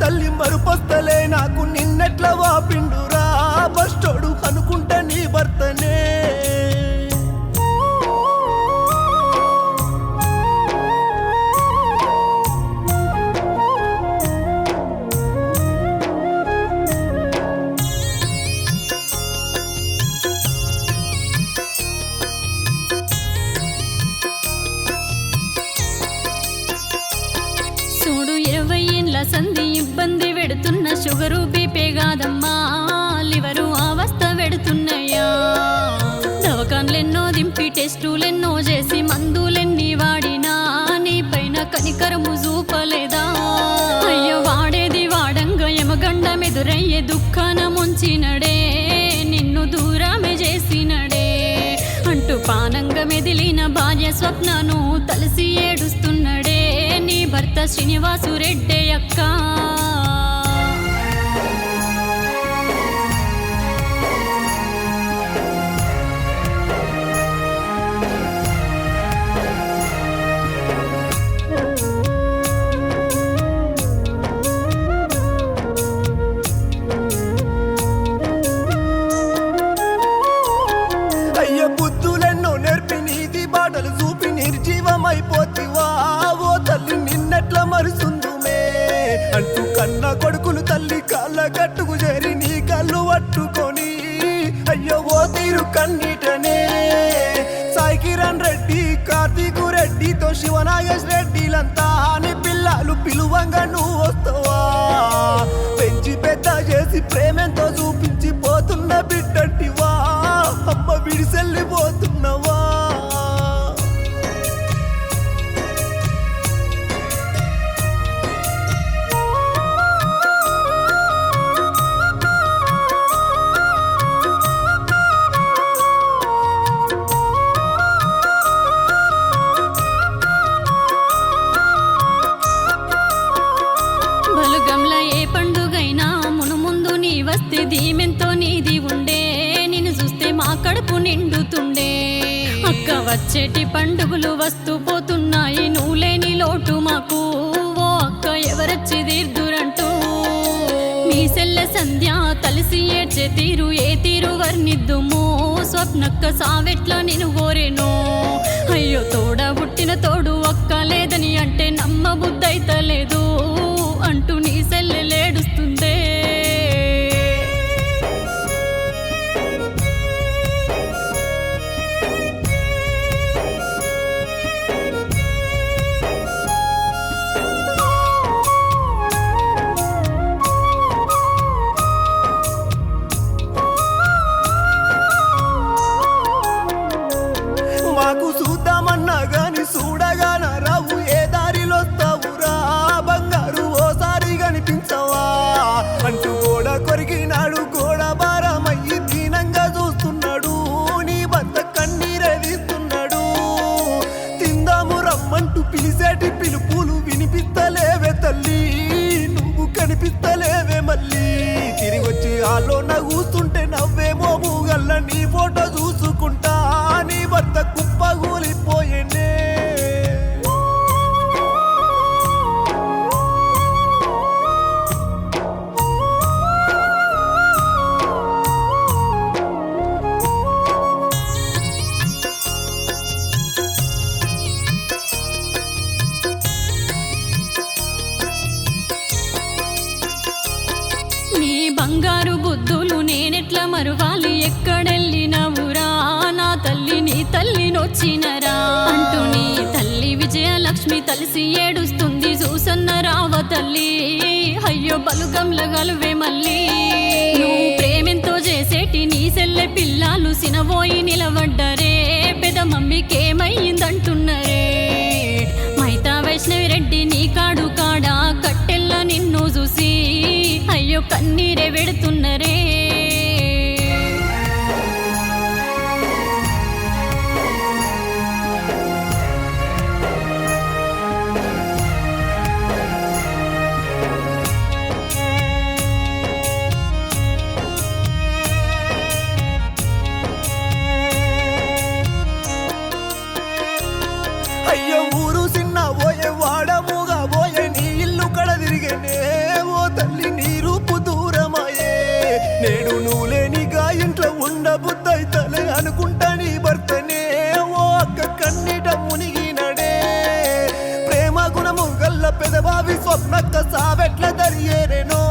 తల్లి మరుపొస్తలే నాకు నిన్నెట్ల వాపిండురా బస్టోడు అనుకుంటా నీ భర్తనే చూడు 20 ఏండ్ల సంధి ఇబ్బంది పెడుతున్న షుగరు బీపే కాదమ్మా లివరు అవస్థ పెడుతున్నాయా దవకాన్లెన్నో దింపి టెస్టులెన్నో చేసి మందులెన్ని వాడినా నీ పైన కనికరము చూపలేదా అయ్యో వాడేది వాడంగా యమగండ మెదురయ్యే దుఃఖాన ముంచినడే నిన్ను దూరమే చేసినడే అంటూ పానంగా మెదిలిన భార్య స్వప్నను తలసి ఏడుస్తున్నడే నీ భర్త శ్రీనివాసు రెడ్డి అక్క అయ్య బుద్ధులెన్నో నేర్పి నీతి బాటలు చూపి నిర్జీవమైపోతివా ఓ తల్లి నిన్నెట్ల మరుసుందుమే అంటూ కన్న కొడుకులు తల్లి కాళ్ళ గట్టుకు చేరి నీ కళ్ళు పట్టుకొని అయ్యో ఓ తీరు కన్నీటనే సాయి కిరణ్ రెడ్డి కార్తీకు రెడ్డితో శివనాగేష్ రెడ్డిలంతా నీ పిల్లలు పిలువంగా నువ్వు వస్తావా పెంచి పెద్ద చేసి ప్రేమెంతో చూపించి పోతున్న బిడ్డంటివా అమ్మ విడిసెళ్ళిపోతున్నవా బలుగంల ఏ పండుగైనా మునుముందు నీ వస్తే దీమెంతో నీది ఉండే నిన్ను చూస్తే మా కడుపు నిండుతుండే అక్క వచ్చేటి పండుగలు వస్తూ పోతున్నాయి నువ్వు లేని లోటు మాకు ఓ అక్క ఎవరొచ్చి తీర్దురంటూ మీ సెల్ల సంధ్య తలిసి ఏడ్చే తీరు ఏ తీరు వర్ణిద్దుము స్వప్నక్క సావెట్లా నేను కోరేను అయ్యో తోడ పుట్టిన తోడు అక్క లేదని అంటే నమ్మ బుద్ధైతలేదు అంటూ నీ సెల్లెలేడుస్తుందే మాకు చూద్దామన్నా గాని చూడగాన రావు ఏ దారిలో వస్తావురా బంగారు ఓసారి కనిపించవా అంటూ గోడ కొరికినాడు గోడ భారమయ్యి దీనంగా చూస్తున్నాడు నీ భర్త కన్నీరే తీస్తున్నాడు తిందాము రమ్మంటూ పిలిసేటి పిలుపులు వినిపిస్తలేవే తల్లి నువ్వు కనిపిస్తలేవే మళ్ళీ తిరిగొచ్చి ఆలోన కూస్తుంటే నవ్వేమో మూగల్ల నీ ఫోటో చూసుకుంటా నీ భర్త కుప్పగూలిపోయేనే నీ బంగారు బుద్ధులు నేనెట్లా మరువాలి ఎక్కడెళ్ళినవురా నా తల్లి నీ తల్లి నొచ్చినరా అంటూ నీ తల్లి విజయలక్ష్మి తలిసి ఏడుస్తుంది చూసన్న రావ తల్లి అయ్యో బలుగంల గలువే మళ్ళీ నువ్వు ప్రేమెంతో చేసేటి నీ సెల్లె పిల్లలు సినబోయి నిలబడ్డరే పెద మమ్మీకేమయ్యిందంటున్నరే మైతా వైష్ణవి రెడ్డి నీ కాడు కాడా కట్టెల్ల నిన్ను చూసి అయ్యో కన్నీరే వెడుతున్నరే అనుకుంటా నీ భర్తనే ఓ అక్క కన్నీట మునిగినడే ప్రేమ గుణము గల్ల పెదబావి స్వప్నక్క సావెట్ల దరియేరేనో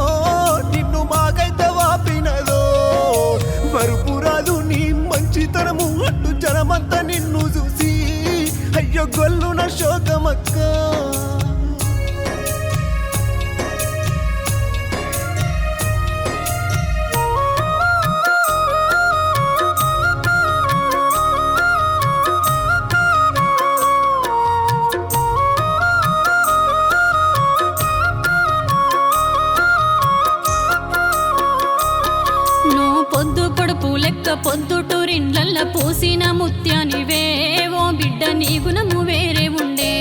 నిన్ను మాకైతే వాపినదో మరుపురాదు నీ మంచితనము అట్టు జనమంతా నిన్ను చూసి అయ్యో గొల్లున శోకమక్క పొద్దు పొడుపు లెక్క పొద్దుటూరిండ్లల్ల పూసిన ముత్యానివే ఓ బిడ్డ నీ గుణము వేరే ఉండే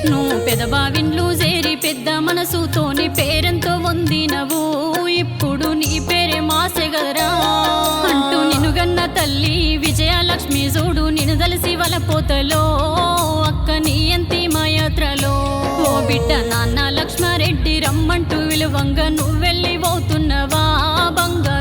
నువ్వు పెదబావిండ్లు చేరి పెద్ద మనసుతోని పేరెంతో వందినవు ఇప్పుడు నీ పేరే మాసెగదరా అంటూ నిన్ను గన్న తల్లి విజయలక్ష్మి చూడు నిన్ను దలిసి వలపోతలో అక్క నీ ఎంతి మా యాత్రలో ఓ బిడ్డ నాన్న లక్ష్మారెడ్డి రమ్మంటూ విలువంగా నువ్వెళ్ళి పోతున్నవా బంగారు